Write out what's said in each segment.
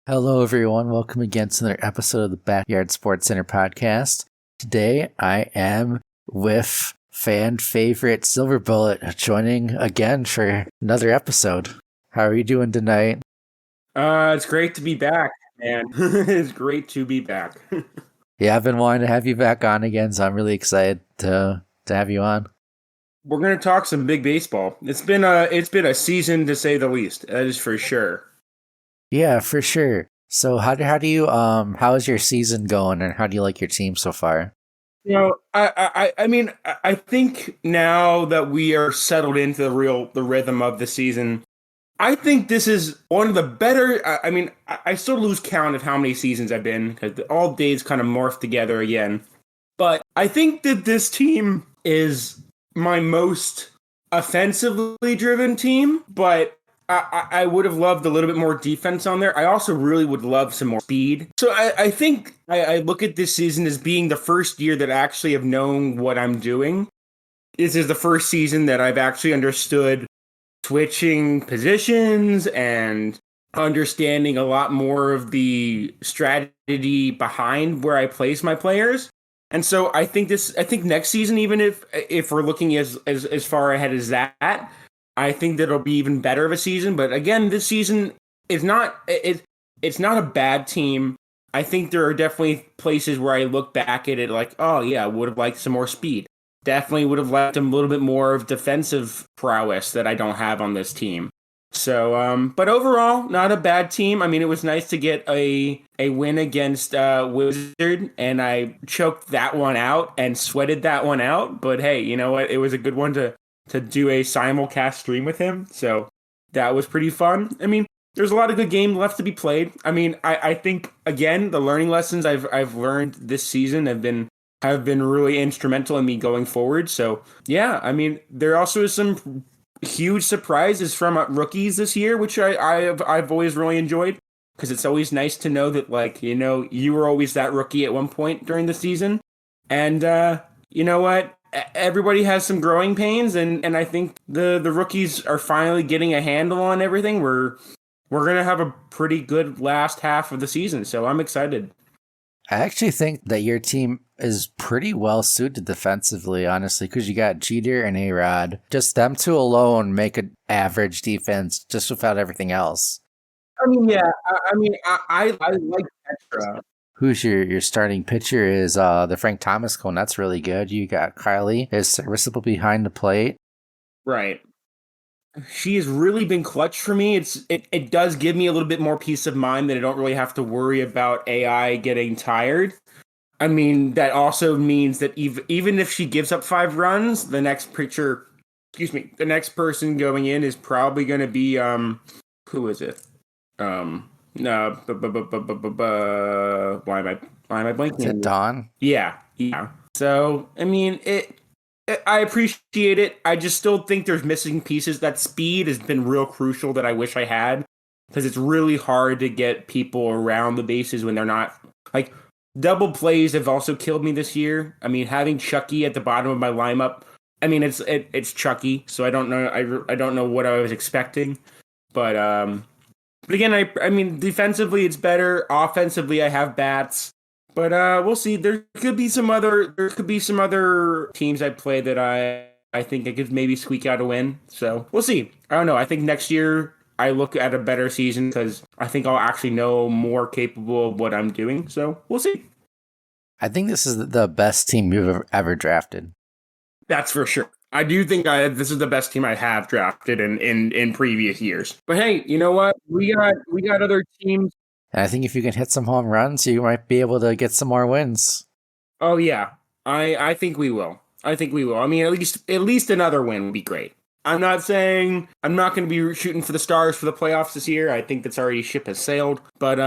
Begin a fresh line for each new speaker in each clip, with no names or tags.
Hello, everyone. Welcome again to another episode of the Backyard Sportscenter podcast. Today, I am with fan favorite SilverBullet joining again for another episode. How are you doing tonight?
It's great to be back, man. It's great to be back.
Yeah, I've been wanting to have you back on again, so I'm really excited to have you on.
We're gonna talk some big baseball. It's been a season to say the least. That is for sure.
Yeah, for sure. So how do you how is your season going, and how do you like your team so far?
I think now that we are settled into the rhythm of the season, I think this is one of the better. I still lose count of how many seasons I've been because all days kind of morph together again. But I think that this team is my most offensively driven team, but I would have loved a little bit more defense on there. I also really would love some more speed. So I think I look at this season as being the first year that I actually have known what I'm doing. This is the first season that I've actually understood switching positions and understanding a lot more of the strategy behind where I place my players. And so I think next season, even if we're looking as far ahead as that, I think that it'll be even better of a season. But again, this season is it's not a bad team. I think there are definitely places where I look back at it like, oh yeah, I would have liked some more speed. Definitely would have liked a little bit more of defensive prowess that I don't have on this team. So, but overall, not a bad team. I mean, it was nice to get a win against Wizard, and I choked that one out and sweated that one out. But hey, you know what? It was a good one to do a simulcast stream with him. So that was pretty fun. I mean, there's a lot of good game left to be played. I mean, I think again, the learning lessons I've learned this season have been really instrumental in me going forward. So yeah, I mean, there also is some huge surprises from rookies this year, which I've always really enjoyed, because it's always nice to know that, like, you know, you were always that rookie at one point during the season, and you know what? Everybody has some growing pains, and I think the rookies are finally getting a handle on everything. We're gonna have a pretty good last half of the season, so I'm excited.
I actually think that your team is pretty well suited defensively, honestly, because you got Jeter and A-Rod. Just them two alone make an average defense just without everything else.
I mean, yeah, I like Petra.
Who's your starting pitcher is the Frank Thomas clone. That's really good. You got Kylie, is serviceable behind the plate.
Right. She has really been clutch for me. It does give me a little bit more peace of mind that I don't really have to worry about AI getting tired. I mean, that also means that even if she gives up 5 runs, the next person going in is probably going to be who is it? No, why am I blanking?
Is it Dawn?
Yeah. So I mean, I appreciate it. I just still think there's missing pieces. That speed has been real crucial that I wish I had, because it's really hard to get people around the bases when they're not, like, double plays have also killed me this year. I mean, having Chucky at the bottom of my lineup, I mean, it's Chucky, so I don't know. I don't know what I was expecting, but again, I mean, defensively it's better. Offensively, I have bats. But we'll see. There could be some other teams I play that I think I could maybe squeak out a win. So we'll see. I don't know. I think next year I look at a better season, because I think I'll actually know more capable of what I'm doing. So we'll see.
I think this is the best team you've ever drafted.
That's for sure. I do think this is the best team I have drafted in previous years. But hey, you know what? We got other teams.
And I think if you can hit some home runs, you might be able to get some more wins.
Oh yeah, I think we will. I mean, at least another win would be great. I'm not saying I'm not going to be shooting for the stars for the playoffs this year. I think that's already ship has sailed. But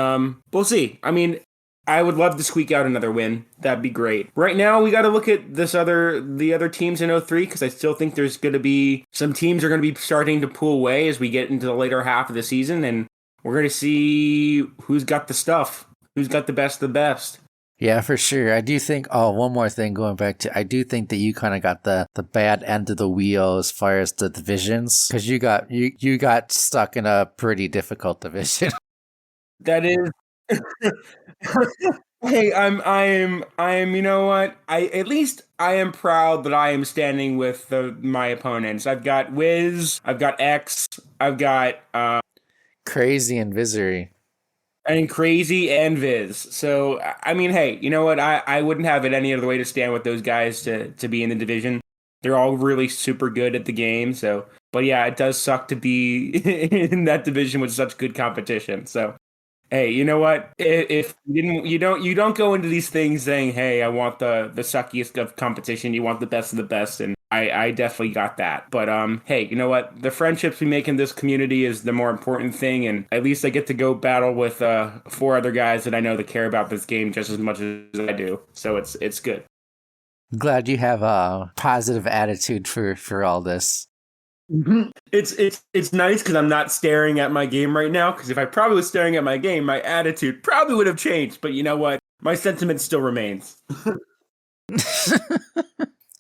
we'll see. I mean, I would love to squeak out another win. That'd be great. Right now, we got to look at the other teams in 03, because I still think there's going to be some teams are going to be starting to pull away as we get into the later half of the season, and we're going to see who's got the stuff, who's got the best of the best.
Yeah, for sure. I do think, one more thing going back to, I do think that you kind of got the bad end of the wheel as far as the divisions, because you got stuck in a pretty difficult division.
That is. Hey, I am. You know what? At least I am proud that I am standing with my opponents. I've got Wiz, I've got X, I've got
Crazy and Visery.
and Crazy and Viz. So I mean, hey, you know what? I wouldn't have it any other way to stand with those guys to be in the division. They're all really super good at the game. So, but yeah, it does suck to be in that division with such good competition. So. Hey, you know what? If you don't go into these things saying, "Hey, I want the suckiest of competition. You want the best of the best," and I definitely got that. But hey, you know what? The friendships we make in this community is the more important thing, and at least I get to go battle with 4 other guys that I know that care about this game just as much as I do. So it's good.
I'm glad you have a positive attitude for all this.
It's nice because I'm not staring at my game right now. Because if I probably was staring at my game, my attitude probably would have changed. But you know what? My sentiment still remains.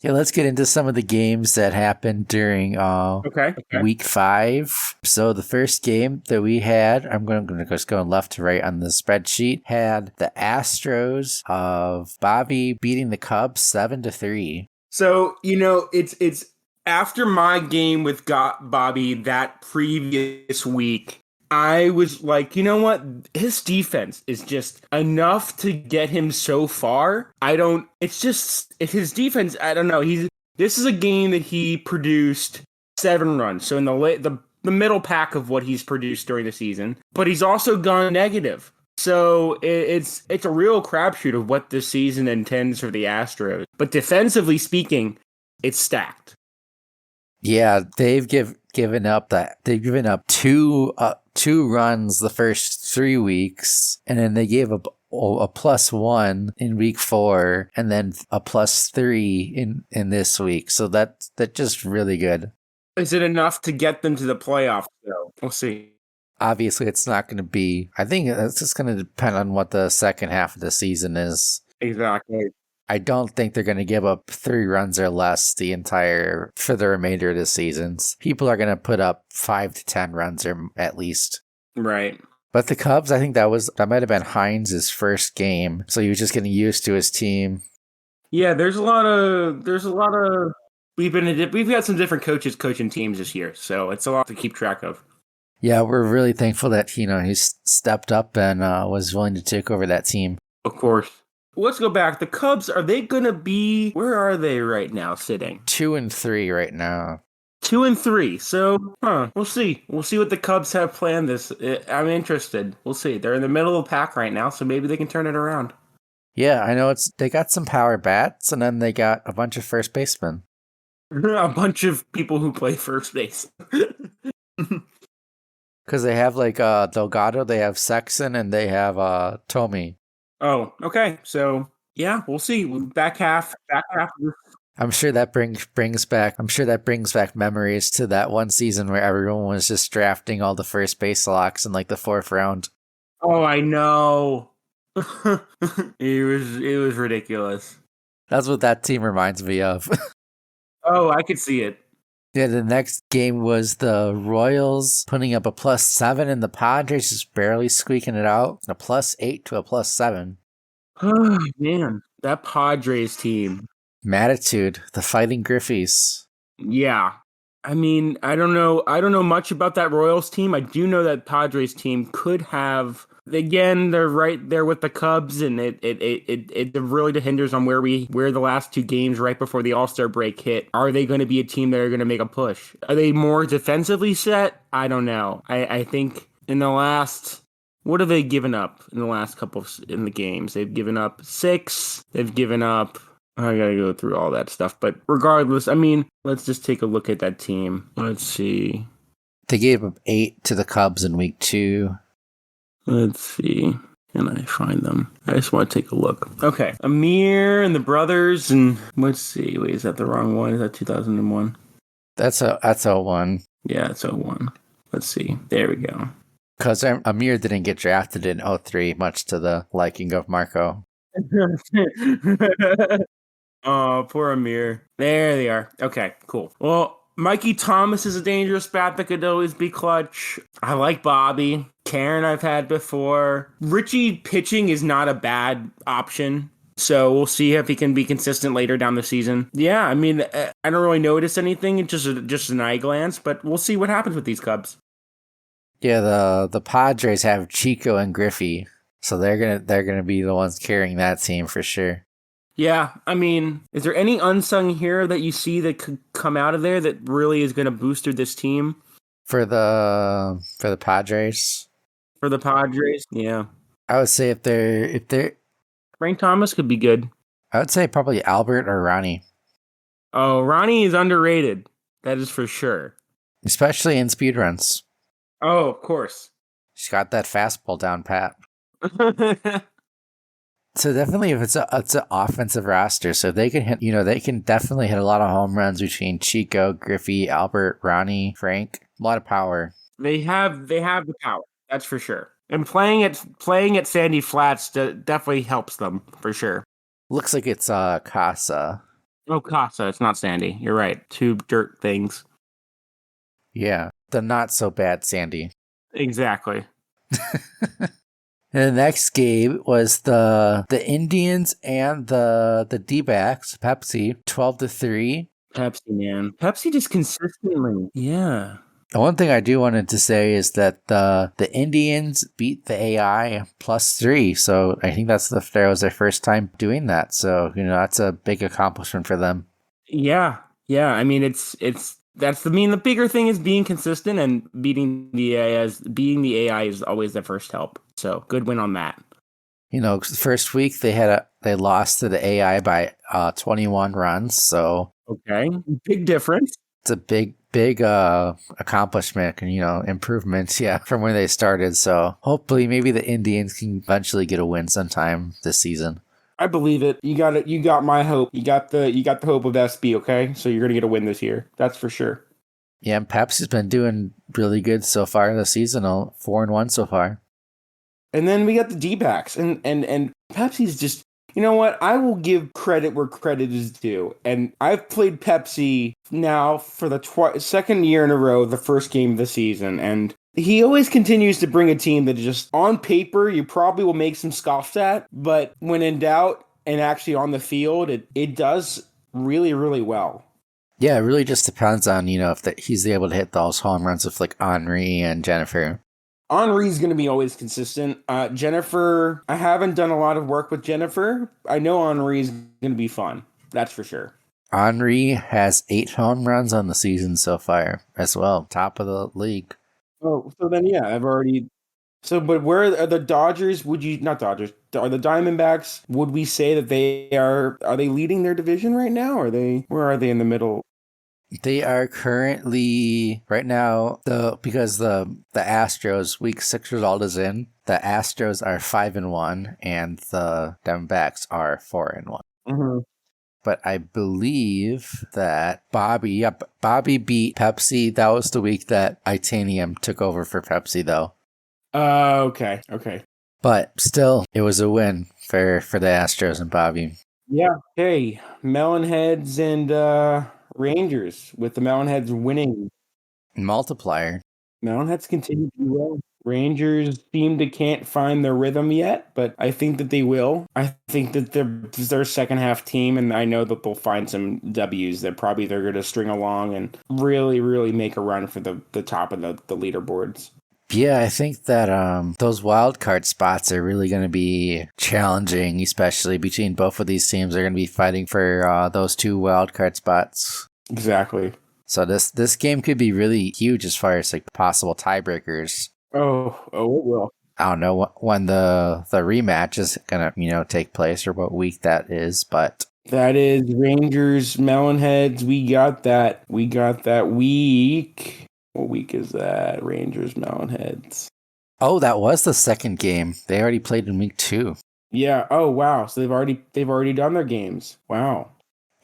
Yeah, let's get into some of the games that happened during
Okay.
week 5. So the first game that we had, I'm going to just go left to right on the spreadsheet, had the Astros of Bobby beating the Cubs 7-3.
So it's after my game with Bobby that previous week. I was like, you know what? His defense is just enough to get him so far. It's just his defense. I don't know. This is a game that he produced 7 runs. So in the middle pack of what he's produced during the season, but he's also gone negative. So it's a real crapshoot of what this season intends for the Astros. But defensively speaking, it's stacked.
Yeah, they've given up 2 runs the first 3 weeks, and then they gave up a +1 in week 4, and then a +3 in this week. So that's just really good.
Is it enough to get them to the playoffs? Though we'll see.
Obviously, it's not going to be. I think it's just going to depend on what the second half of the season is.
Exactly.
I don't think they're going to give up 3 runs or less for the remainder of the seasons. People are going to put up 5 to 10 runs or at least.
Right.
But the Cubs, I think that might have been Hines' first game, so he was just getting used to his team.
Yeah, there's a lot of we've got some different coaches coaching teams this year, so it's a lot to keep track of.
Yeah, we're really thankful that he stepped up and was willing to take over that team.
Of course. Let's go back. The Cubs, are they going to be... Where are they right now sitting?
2-3 right now.
2-3. So, we'll see. We'll see what the Cubs have planned I'm interested. We'll see. They're in the middle of the pack right now, so maybe they can turn it around.
Yeah, I know they got some power bats, and then they got a bunch of first basemen.
A bunch of people who play first base.
Because they have Delgado, they have Sexton, and they have Tommy.
Oh, okay. So yeah, we'll see. Back half.
I'm sure that brings back memories to that one season where everyone was just drafting all the first base locks in the 4th round.
Oh, I know. It was ridiculous.
That's what that team reminds me of.
Oh, I could see it.
Yeah, the next game was the Royals putting up a +7 and the Padres just barely squeaking it out. A +8 to a +7.
Oh, man. That Padres team.
Matitude, the Fighting Griffies.
Yeah. I mean, I don't know much about that Royals team. I do know that Padres team could have... Again, they're right there with the Cubs, and it really hinders on where the last 2 games right before the All-Star break hit. Are they going to be a team that are going to make a push? Are they more defensively set? I don't know. I think in the last, what have they given up in the last couple in the games? They've given up 6. They've given up. I gotta go through all that stuff, but regardless, I mean, let's just take a look at that team. Let's see.
They gave up 8 to the Cubs in week 2.
Let's see. Can I find them? I just want to take a look. Okay. Amir and the brothers, and let's see. Wait, is that the wrong one? Is that 2001?
That's 01.
Yeah, it's 01. Let's see. There we go.
Because Amir didn't get drafted in 03, much to the liking of Marco.
Oh, poor Amir. There they are. Okay, cool. Well, Mikey Thomas is a dangerous bat that could always be clutch. I like Bobby. Karen I've had before. Richie pitching is not a bad option. So we'll see if he can be consistent later down the season. Yeah, I mean, I don't really notice anything. It's just an eye glance, but we'll see what happens with these Cubs.
Yeah, the Padres have Chico and Griffey, so they're gonna be the ones carrying that team for sure.
Yeah, I mean, is there any unsung hero that you see that could come out of there that really is going to booster this team?
For the Padres?
For the Padres? Yeah.
I would say if they're
Frank Thomas could be good.
I would say probably Albert or Ronnie.
Oh, Ronnie is underrated. That is for sure.
Especially in speedruns.
Oh, of course.
She's got that fastball down pat. So definitely, if it's an offensive roster, so they can hit, they can definitely hit a lot of home runs between Chico, Griffey, Albert, Ronnie, Frank. A lot of power.
They have the power. That's for sure. And playing at Sandy Flats definitely helps them for sure.
Looks like it's Casa.
Oh, Casa. It's not Sandy. You're right. Two dirt things.
Yeah, the not so bad Sandy.
Exactly.
And the next game was the Indians and the D-backs, Pepsi, 12-3.
Pepsi, man. Pepsi just consistently. Yeah.
The one thing I do wanted to say is that the Indians beat the AI +3. So I think that was their first time doing that. So, that's a big accomplishment for them.
Yeah. Yeah. I mean, the bigger thing is being consistent, and beating the AI is always the first help. So good win on that.
First week they lost to the AI by 21 runs. So
okay, big difference.
It's a big accomplishment and improvements, from when they started. So hopefully, maybe the Indians can eventually get a win sometime this season.
I believe it. You got it. You got my hope. You got the hope of SB. Okay, so you're gonna get a win this year. That's for sure.
Yeah, and Pepsi's been doing really good so far this season. 4-1 so far.
And then we got the D-backs, and Pepsi's just, you know what? I will give credit where credit is due. And I've played Pepsi now for the second year in a row, the first game of the season, and he always continues to bring a team that just, on paper, you probably will make some scoffs at, but when in doubt and actually on the field, it does really, really well.
Yeah, it really just depends on, if he's able to hit those home runs with like Henry and Jennifer.
Henry's going to be always consistent. Jennifer, I haven't done a lot of work with Jennifer. I know Henry's going to be fun. That's for sure.
Henry has 8 home runs on the season so far as well. Top of the league.
Oh, so then, yeah, but where are the Dodgers? Not Dodgers, are the Diamondbacks, would we say that are they leading their division right now? Where are they in the middle?
They are currently, right now, because the Astros week 6 result is in, the Astros are 5-1 and the Diamondbacks are 4-1.
Mm-hmm.
But I believe that Bobby beat Pepsi. That was the week that Itanium took over for Pepsi, though.
Okay.
But still, it was a win for the Astros and Bobby.
Yeah. Hey, Melonheads and Rangers, with the Melonheads winning.
Multiplier.
Melonheads continue to do well. Rangers can't find their rhythm yet, but I think that they will. I think that they're second half team, and I know that they'll find some W's that they're going to string along and really, really make a run for the top of the leaderboards.
Yeah, I think that those wild card spots are really going to be challenging, especially between both of these teams. They're going to be fighting for those 2 wild card spots.
Exactly.
So this game could be really huge as far as like possible tiebreakers.
Oh, it will.
I don't know when the rematch is going to take place or what week that is, but
that is Rangers Melonheads. We got that week. What week is that? Rangers Melonheads.
Oh, that was the second game. They already played in week 2.
Yeah. Oh, wow. So they've already done their games. Wow.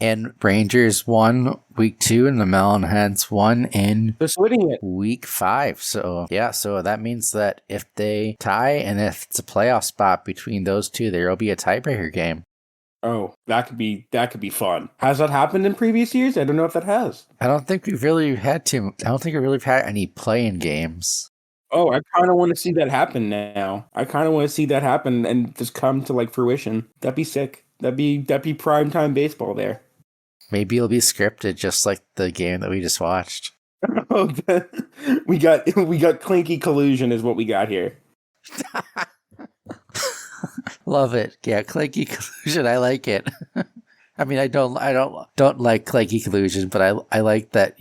And Rangers won week 2 and the Melonheads won in
they're splitting it
week 5. So yeah, so that means that if they tie and if it's a playoff spot between those two, there will be a tiebreaker game.
Oh, that could be fun. Has that happened in previous years? I don't know if that has.
I don't think we've really had any play-in games.
Oh, I kind of want to see that happen now. I kind of want to see that happen and just come to like fruition. That'd be sick. That'd be prime time baseball there.
Maybe it'll be scripted, just like the game that we just watched.
Oh, we got clinky collusion is what we got here.
Love it. Yeah, clanky collusion. I like it. I mean, I don't like clanky collusion, but I like that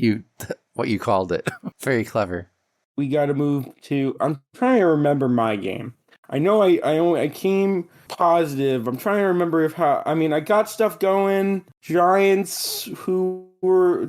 what you called it. Very clever.
We got to move to. I'm trying to remember my game. I know I came positive. I'm trying to remember I got stuff going. Giants who were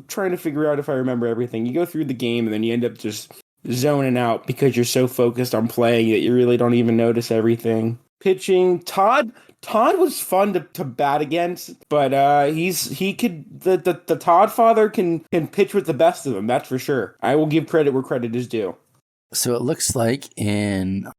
trying to figure out if I remember everything. You go through the game and then you end up just zoning out because you're so focused on playing that you really don't even notice everything. Pitching, Todd was fun to bat against, but the Todd father can pitch with the best of them. That's for sure. I will give credit where credit is due.
So it looks like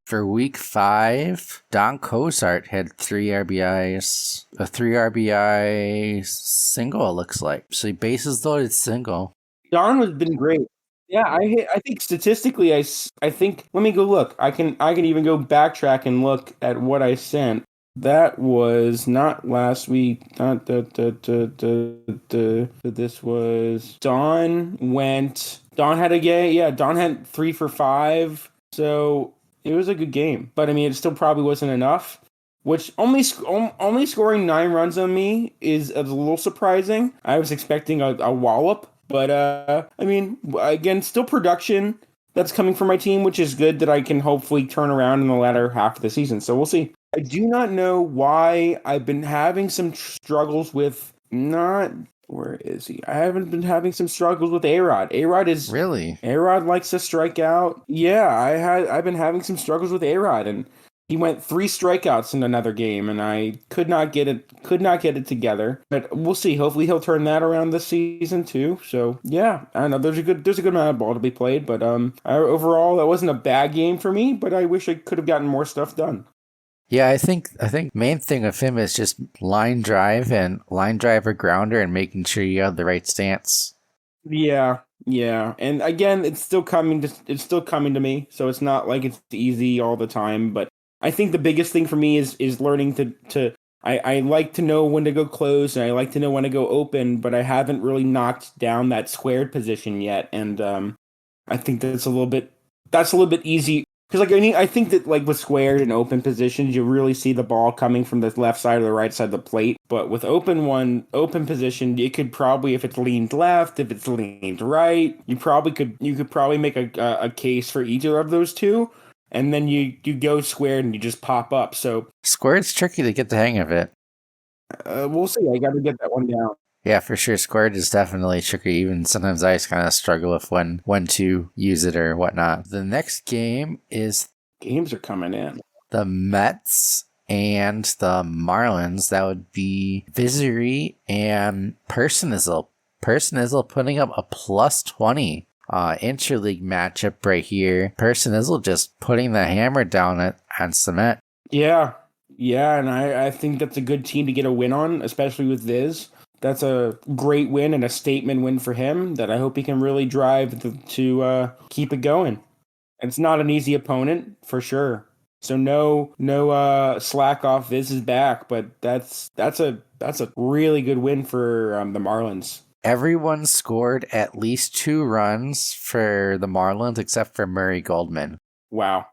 for week 5, Don Cozart had 3 RBIs, a 3 RBI single. It looks like so he bases loaded single.
Don has been great. Yeah, I think statistically, I think. Let me go look. I can even go backtrack and look at what I sent. That was not last week. This was Don went. Don had a game. Yeah, Don had 3 for 5. So it was a good game. But I mean, it still probably wasn't enough. Which only scoring 9 runs on me is a little surprising. I was expecting a wallop. But, I mean, again, still production that's coming from my team, which is good that I can hopefully turn around in the latter half of the season. So we'll see. I do not know why I've been having some struggles with where is he? I haven't been having some struggles with A-Rod. A-Rod likes to strike out. Yeah, I've been having some struggles with A-Rod, and he went 3 strikeouts in another game, and I could not get it together. But we'll see. Hopefully, he'll turn that around this season too. So yeah, I don't know. There's a good amount of ball to be played, but overall, that wasn't a bad game for me. But I wish I could have gotten more stuff done.
Yeah, I think main thing of him is just line drive or grounder and making sure you have the right stance.
Yeah. And again, it's still coming to me. So it's not like it's easy all the time, but I think the biggest thing for me is learning to I like to know when to go close and I like to know when to go open, but I haven't really knocked down that squared position yet. And I think that's a little bit easy. Because I think that like with squared and open positions, you really see the ball coming from the left side or the right side of the plate. But with open position, it could probably, if it's leaned left, if it's leaned right, you could probably make a case for either of those two, and then you go squared and you just pop up. So
squared's tricky to get the hang of it.
We'll see. I got to get that one down.
Yeah, for sure. Squared is definitely tricky. Even sometimes I just kind of struggle with when to use it or whatnot. The next game is...
Games are coming in.
The Mets and the Marlins. That would be Vizuri and Personizel. Personizel putting up a +20 interleague matchup right here. Personizel just putting the hammer down on cement.
Yeah, and I think that's a good team to get a win on, especially with Viz. That's a great win and a statement win for him that I hope he can really drive to keep it going. It's not an easy opponent for sure. So no slack off Viz's back, but that's a really good win for the Marlins.
Everyone scored at least 2 runs for the Marlins except for Murray Goldman.
Wow.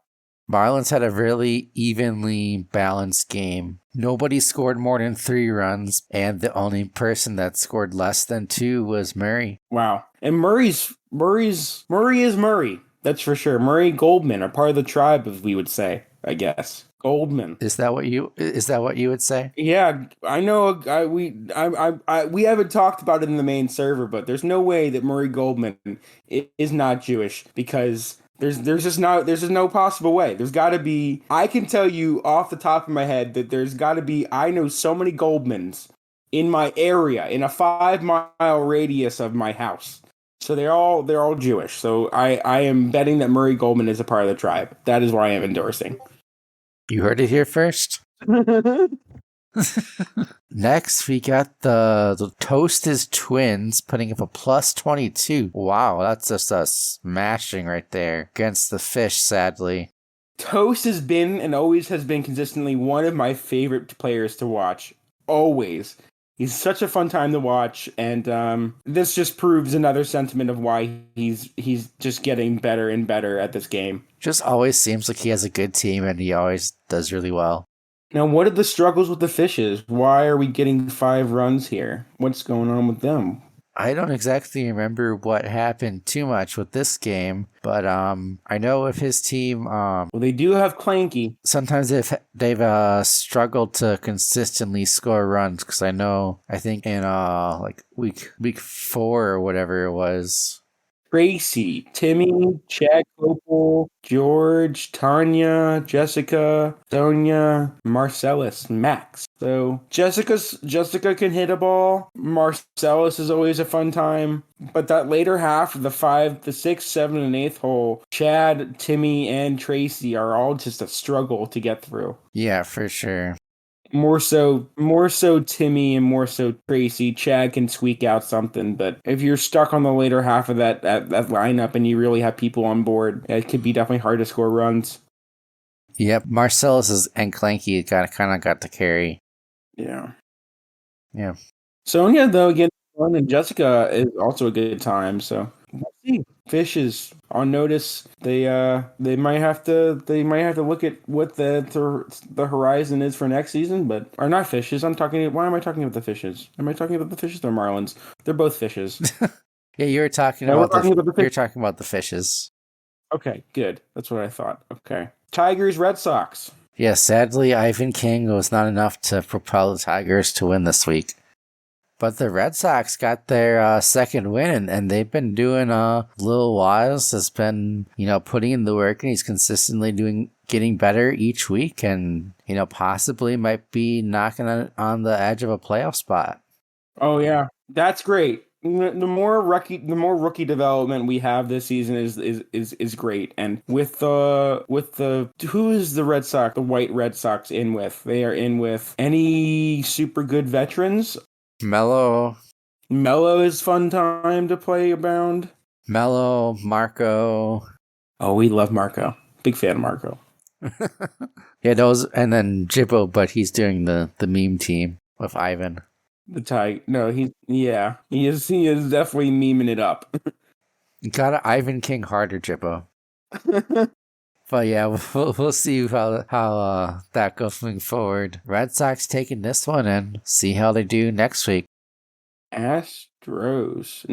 Marlins had a really evenly balanced game. Nobody scored more than 3 runs, and the only person that scored less than 2 was Murray.
Wow. And Murray is Murray. That's for sure. Murray Goldman are part of the tribe, as we would say, I guess. Goldman.
Is that what you would say?
Yeah, I know. We haven't talked about it in the main server, but there's no way that Murray Goldman is not Jewish because there's just no possible way. There's got to be. I can tell you off the top of my head that there's got to be. I know so many Goldmans in my area in a 5-mile radius of my house. So they're all Jewish. So I am betting that Murray Goldman is a part of the tribe. That is what I am endorsing.
You heard it here first. Next, we got the Toast's Twins putting up a +22. Wow, that's just a smashing right there against the Fish, sadly.
Toast has been and always has been consistently one of my favorite players to watch. Always. He's such a fun time to watch, and this just proves another sentiment of why he's just getting better and better at this game.
Just always seems like he has a good team, and he always does really well.
Now, what are the struggles with the Fishes? Why are we getting 5 runs here? What's going on with them?
I don't exactly remember what happened too much with this game, but I know with his team,
Well, they do have Clanky.
sometimes they've struggled to consistently score runs, because I think in like week 4 or whatever it was.
Tracy, Timmy, Chad Copel, George, Tanya, Jessica, Sonia, Marcellus, Max. So Jessica can hit a ball. Marcellus is always a fun time. But that later half of the 5, the 6, 7, and 8th hole, Chad, Timmy, and Tracy are all just a struggle to get through.
Yeah, for sure.
More so Timmy and more so Tracy. Chad can squeak out something, but if you're stuck on the later half of that lineup and you really have people on board, it could be definitely hard to score runs.
Yep, Marcellus and Clanky kind of got the carry.
Yeah.
Sonia,
though, again, and Jessica is also a good time. So we'll see. Fish is on notice. They might have to look at what the horizon is for next season, but are not Fishes. Why am I talking about the Fishes? Am I talking about the Fishes or Marlins? They're both Fishes.
Yeah, you're talking about the Fishes.
Okay, good. That's what I thought. Okay. Tigers, Red Sox.
Yeah, sadly, Ivan King was not enough to propel the Tigers to win this week. But the Red Sox got their second win, and they've been doing little whiles. Has been, putting in the work, and he's consistently getting better each week, and possibly might be knocking on the edge of a playoff spot.
Oh yeah, that's great. The more rookie development we have this season is great. And with the who is the Red Sox, the White Red Sox in with? They are in with any super good veterans.
Mello
is fun time to play around.
Mello, Marco.
Oh, we love Marco. Big fan of Marco.
Yeah, those, and then Jibbo, but he's doing the meme team with Ivan.
He is definitely memeing it up.
Got an Ivan King harder, Jibbo. But yeah, we'll see how that goes moving forward. Red Sox taking this one and see how they do next week. Expos,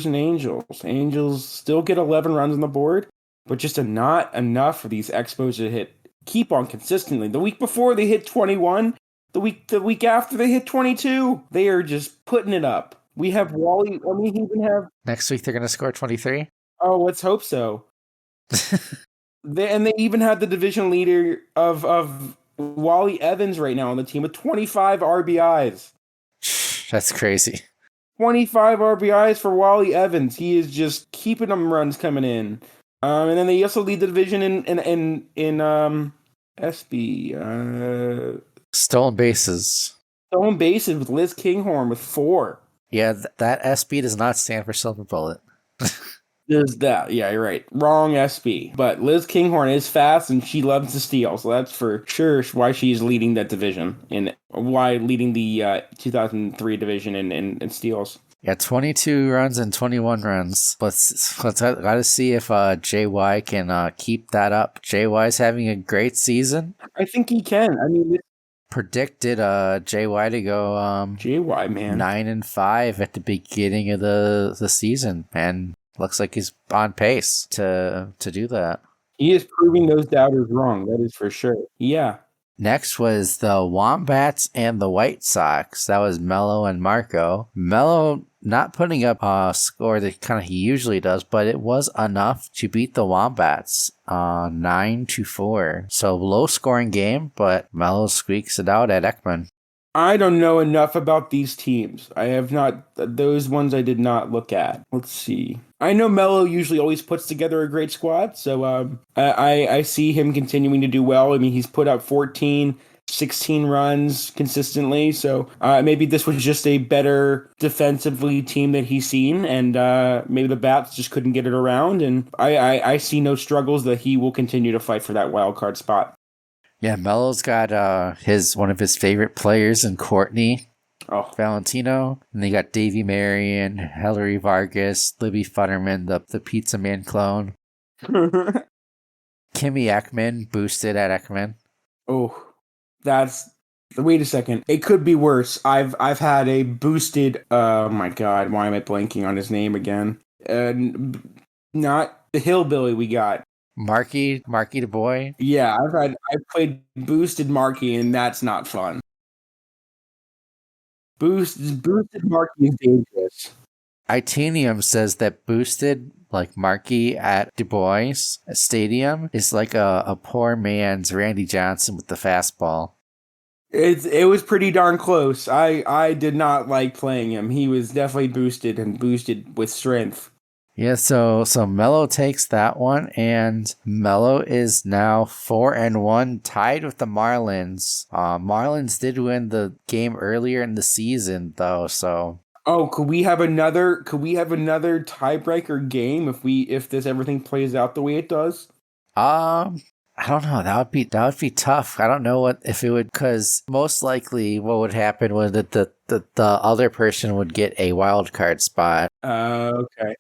and Angels. Angels still get 11 runs on the board, but just not enough for these Expos to keep on consistently. The week before they hit 21. The week after they hit 22. They are just putting it up. We have Wally.
Next week they're gonna score 23.
Oh, let's hope so. They even had the division leader of Wally Evans right now on the team with 25 RBIs.
That's crazy. 25
RBIs for Wally Evans. He is just keeping them runs coming in. And then they also lead the division in SB.
Stolen bases.
With Liz Kinghorn with 4.
Yeah, that SB does not stand for SilverBullet.
There's that. Yeah, you're right. Wrong SB. But Liz Kinghorn is fast and she loves to steal. So that's for sure why she's leading that division and why leading the 2003 division in steals.
Yeah, 22 runs and 21 runs. Let's gotta see if JY can keep that up. JY's having a great season.
I think he can. I mean,
predicted JY to go
JY, man,
9-5 at the beginning of the season, and looks like he's on pace to do that.
He is proving those doubters wrong, that is for sure. Yeah.
Next was the Wombats and the White Sox. That was Mello and Marco. Mello not putting up a score that kind of he usually does, but it was enough to beat the Wombats 9-4. So low scoring game, but Mello squeaks it out at Ekman.
I don't know enough about these teams. I have not, those ones I did not look at. Let's see. I know Mello usually always puts together a great squad, so I see him continuing to do well. I mean, he's put up 14 16 runs consistently. So maybe this was just a better defensively team that he's seen, and maybe the bats just couldn't get it around. And I see no struggles that he will continue to fight for that wild card spot.
Yeah, Melo's got one of his favorite players in Courtney Valentino, and they got Davey Marion, Hilary Vargas, Libby Futterman, the Pizza Man clone. Kimmy Ekman boosted at Ekman.
Oh, wait a second. It could be worse. I've had a boosted. Oh my God, why am I blanking on his name again? Not the hillbilly we got.
Marky the boy.
Yeah, I played boosted Marky, and that's not fun. Boosted Marky is dangerous.
Itanium says that boosted like Marky at Du Bois Stadium is like a poor man's Randy Johnson with the fastball.
It was pretty darn close. I did not like playing him. He was definitely boosted with strength.
Yeah, so Melo takes that one, and Melo is now 4-1, tied with the Marlins. Marlins did win the game earlier in the season, though. So,
could we have another tiebreaker game if this everything plays out the way it does?
I don't know. That would be tough. I don't know if it would, because most likely what would happen was that the other person would get a wild card spot.
Okay.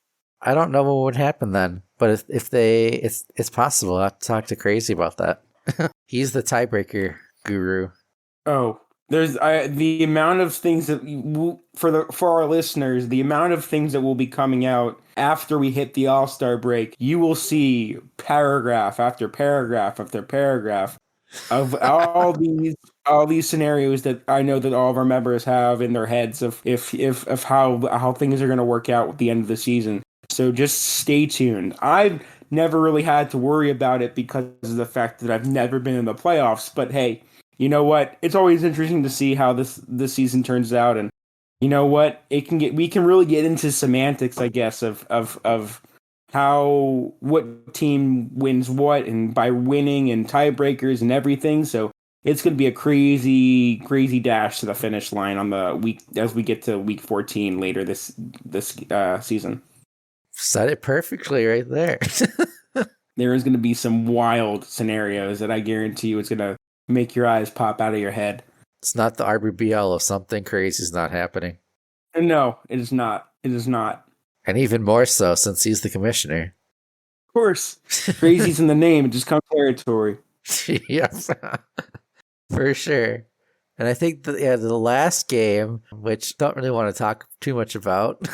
I don't know what would happen then, but it's possible. I have to talk to Crazy about that. He's the tiebreaker guru.
Oh, there's the amount of things that for our listeners, the amount of things that will be coming out after we hit the All-Star break. You will see paragraph after paragraph after paragraph of all these scenarios that I know that all of our members have in their heads of how things are going to work out at the end of the season. So just stay tuned. I've never really had to worry about it because of the fact that I've never been in the playoffs. But hey, you know what? It's always interesting to see how this season turns out. And you know what? We can really get into semantics, I guess, of how what team wins what, and by winning and tiebreakers and everything. So it's going to be a crazy, crazy dash to the finish line on the week as we get to week 14 later this season.
Said it perfectly right there.
There is going to be some wild scenarios that I guarantee you it's going to make your eyes pop out of your head.
It's not the rBBL if something crazy is not happening.
No, it is not. It is not.
And even more so since he's the commissioner.
Of course. Crazy's in the name. It just comes territory.
Yes. For sure. And I think the last game, which don't really want to talk too much about,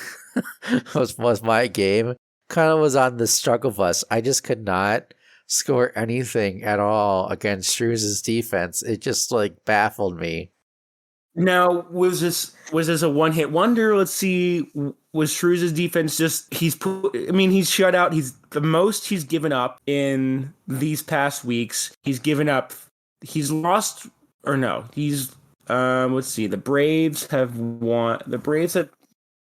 was my game. Kind of was on the struggle bus. I just could not score anything at all against Shrews's defense. It just baffled me.
Now, was this a one-hit wonder? Let's see. Was Shrews's defense he's shut out. He's the most he's given up in these past weeks. He's lost. Or no, let's see. The Braves have won. The Braves have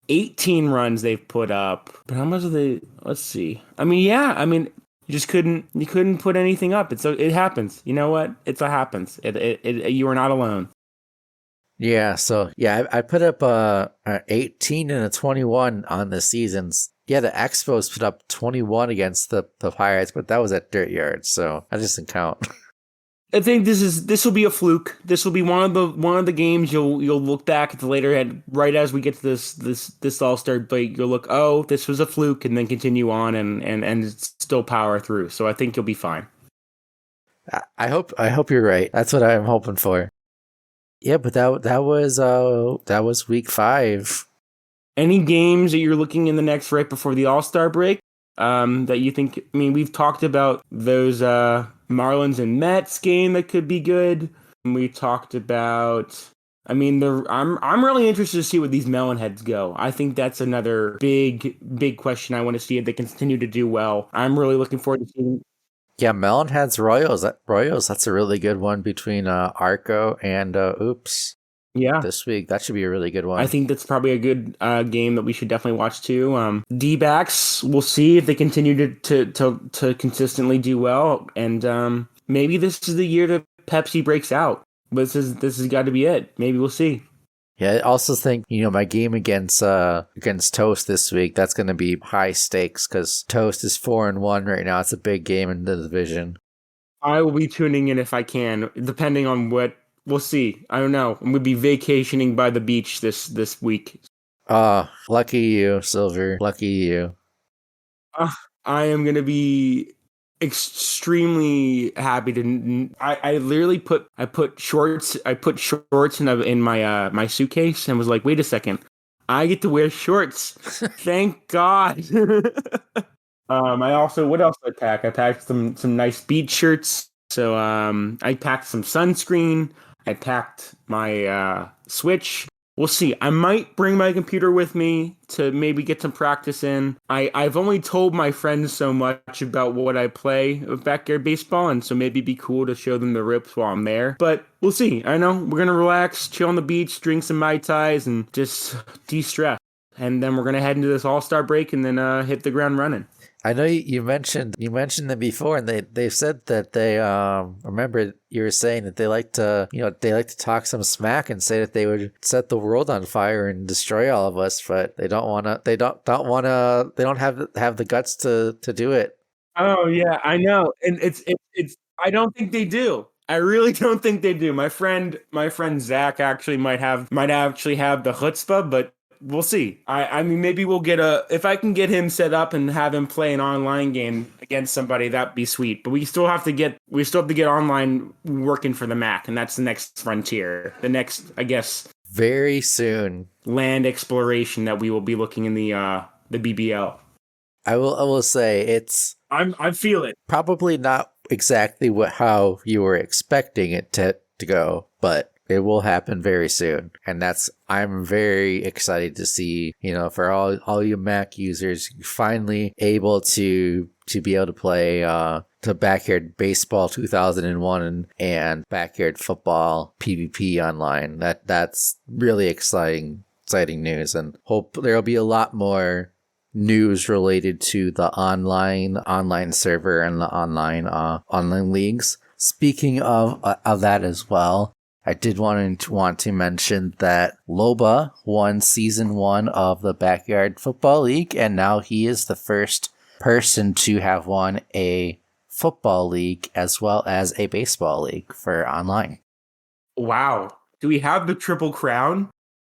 18 runs they've put up. But how much are they? Let's see. You just couldn't put anything up. It happens. You know what? It happens. You are not alone.
Yeah. So yeah, I put up a 18 and a 21 on the seasons. Yeah, the Expos put up 21 against the Pirates, but that was at Dirt Yard, so that doesn't count.
I think this will be a fluke. This will be one of the games you'll look back at the later head right as we get to this All-Star break. You'll look, oh, this was a fluke, and then continue on and still power through. So I think you'll be fine.
I hope you're right. That's what I'm hoping for. Yeah, but that was week 5.
Any games that you're looking in the next right before the All-Star break that you think? I mean, we've talked about those Marlins and Mets game that could be good. We talked about. I'm really interested to see where these Melonheads go. I think that's another big question. I want to see if they continue to do well. I'm really looking forward to seeing.
Yeah, Melonheads Royals. That's a really good one between Arco and Oops.
Yeah,
this week that should be a really good one.
I think that's probably a good game that we should definitely watch too. D-backs, we'll see if they continue to consistently do well, and maybe this is the year that Pepsi breaks out. But this has got to be it. Maybe we'll see.
Yeah, I also think, my game against Toast this week, that's going to be high stakes because Toast is 4-1 right now. It's a big game in the division.
I will be tuning in if I can, depending on what we'll see. I don't know. I'm going to be vacationing by the beach this week.
Lucky you, Silver. Lucky you.
I am going to be extremely happy to. I literally put shorts in my suitcase and was like, wait a second, I get to wear shorts. Thank God. I also, what else did I pack? I packed some nice beach shirts. So I packed some sunscreen. I packed my Switch. We'll see. I might bring my computer with me to maybe get some practice in. I've only told my friends so much about what I play with backyard baseball, and so maybe it'd be cool to show them the ropes while I'm there. But we'll see. I know we're gonna relax, chill on the beach, drink some Mai Tais, and just de-stress. And then we're gonna head into this All-Star break and then hit the ground running.
I know you mentioned them before, and they said that they remember you were saying that they like to talk some smack and say that they would set the world on fire and destroy all of us, but they don't have the guts to do it.
Oh yeah, I know, and it's I don't think they do. I really don't think they do. My friend Zach actually might actually have the chutzpah, but we'll see. I mean, maybe we'll if I can get him set up and have him play an online game against somebody, that'd be sweet. But we still have to get online working for the Mac, and that's the next frontier. The next, I guess,
very soon,
land exploration that we will be looking in the BBL.
I will say
I feel it.
Probably not exactly how you were expecting it to go, but it will happen very soon, and I'm very excited to see. For all you Mac users, finally able to be able to play to Backyard Baseball 2001 and Backyard Football PvP online. That's really exciting news, and hope there'll be a lot more news related to the online server and the online leagues. Speaking of that as well, I did want to mention that Loba won Season 1 of the Backyard Football League, and now he is the first person to have won a football league as well as a baseball league for online.
Wow. Do we have the Triple Crown?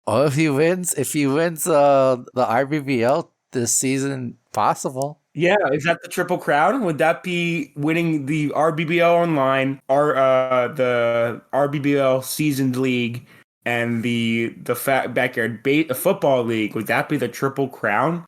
Oh, if he wins the rBBL this season, possible.
Yeah, is that the Triple Crown? Would that be winning the rBBL online, the rBBL seasoned league, and the backyard football league? Would that be the Triple Crown?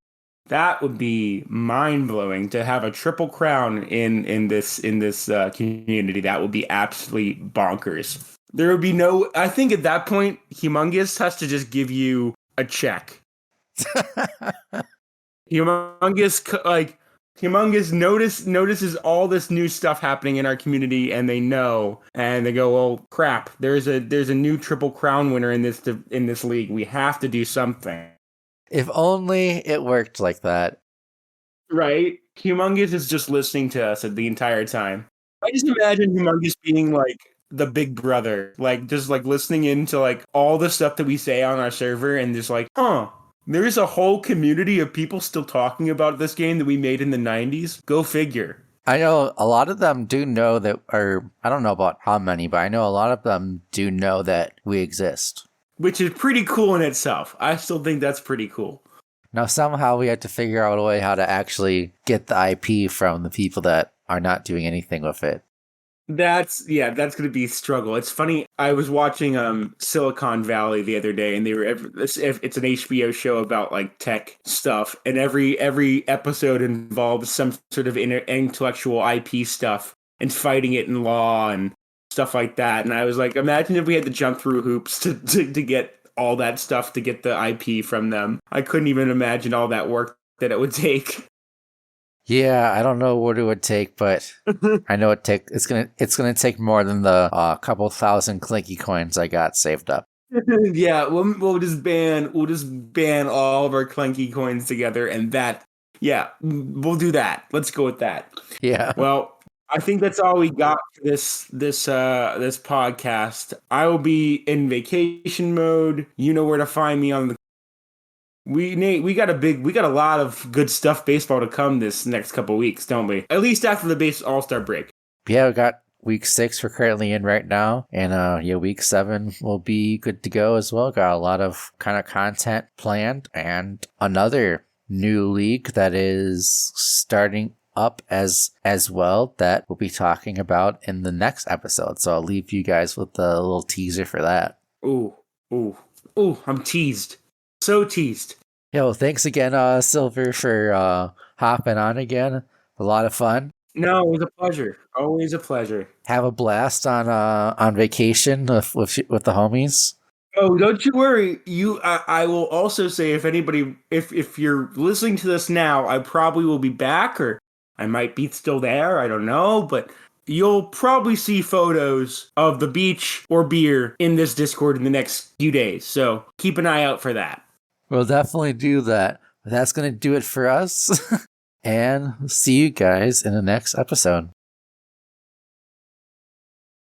That would be mind blowing to have a Triple Crown in this community. That would be absolutely bonkers. There would be no. I think at that point, Humongous has to just give you a check. Humongous notices all this new stuff happening in our community, and they know, and they go, "Well, crap! There's a new Triple Crown winner in this league. We have to do something."
If only it worked like that.
Right? Humongous is just listening to us the entire time. I just imagine Humongous being like the big brother, just listening into all the stuff that we say on our server, and just there's a whole community of people still talking about this game that we made in the 90s. Go figure.
I know a lot of them do know that, or I don't know about how many, but I know a lot of them do know that we exist.
Which is pretty cool in itself. I still think that's pretty cool.
Now, somehow we have to figure out a way how to actually get the IP from the people that are not doing anything with it.
That's going to be a struggle. It's funny. I was watching Silicon Valley the other day, and it's an HBO show about tech stuff, and every episode involves some sort of intellectual IP stuff and fighting it in law and stuff like that. And I was like, imagine if we had to jump through hoops to get all that stuff to get the IP from them. I couldn't even imagine all that work that it would take.
Yeah, I don't know what it would take, but I know it's gonna take more than the couple thousand Clinky coins I got saved up.
Yeah, we'll just ban all of our Clinky coins together, and we'll do that. Let's go with that.
Yeah.
Well, I think that's all we got for this podcast. I will be in vacation mode. You know where to find me on the. We got a lot of good stuff baseball to come this next couple weeks, don't we? At least after the base All-Star break.
Yeah, we got week 6 we're currently in right now, and week 7 will be good to go as well. Got a lot of kind of content planned, and another new league that is starting up as well that we'll be talking about in the next episode. So I'll leave you guys with a little teaser for that.
Ooh, I'm teased. So teased.
Yeah, well, thanks again, Silver, for hopping on again. A lot of fun.
No, it was a pleasure. Always a pleasure.
Have a blast on vacation with the homies.
Oh, don't you worry. I will also say if you're listening to this now, I probably will be back, or I might be still there. I don't know, but you'll probably see photos of the beach or beer in this Discord in the next few days. So keep an eye out for that.
We'll definitely do that. That's going to do it for us. And see you guys in the next episode.